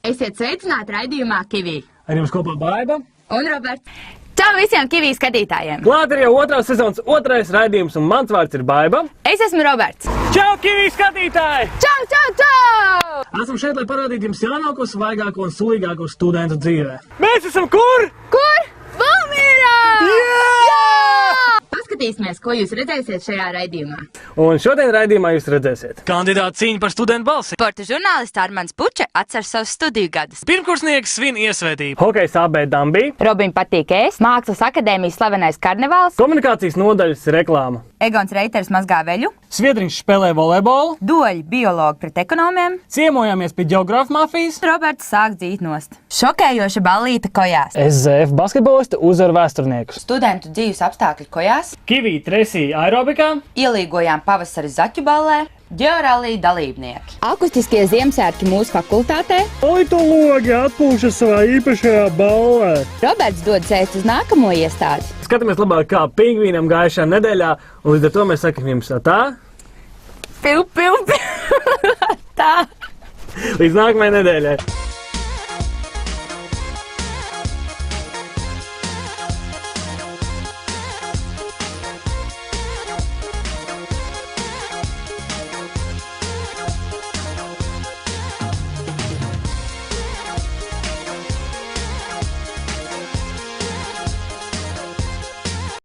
Esiet sveicināti raidījumā Kivī. Ar jums kopā Baiba Un Roberts. Čau visiem Kivī skatītājiem! Klāt ir jau otrās sezonas otrais raidījums, un mans vārds ir Baiba. Es esmu Roberts. Čau, Kivī skatītāji! Čau, čau, čau! Esam šeit, lai parādītu jums jaunāko, svaigāko un sulīgāko studentu dzīvē. Mēs esam kur? Kur? Valmierā! Jā! Paskatīsimies, ko jūs redzēsiet šajā raidījumā. Un šodien raidījumā jūs redzēsiet kandidātu cīņu par studentu balsi. Sporta žurnālists Armands Puče atcer savus studiju gadus. Pirmkursnieks svin iesvētību. Hokejs AB Dambī. Robim patīk ēst. Mākslas akadēmijas slavenais karnevāls. Komunikācijas nodaļas reklāma. Egons Reiters mazgā veļu. Sviedriņš spēlē volejbolu. Doļi biologi pret ekonomiem. Ciemojāmies pie ģeogrāfa mafijas. Roberts sāk dzīt nost. Šokējoša ballīte kojās. SZF basketbolisti uzvar vēsturniekus. Studentu dzīves apstākļi kojās. Kivī tresī aerobikā. Ielīgojām pavasari zaķu ballē. Ģeorālī dalībnieki. Akustiskie Ziemassvētki mūsu fakultātē. Politologi atpūšas savā īpašajā ballē. Roberts dodas ēst uz nākamo iestādi. Skatāmies labāk kā pingvīnam gājušajā nedēļā, un līdz ar to mēs sakam jums tā. Piu, piu, piu. Tā. Līdz nākamajai nedēļai.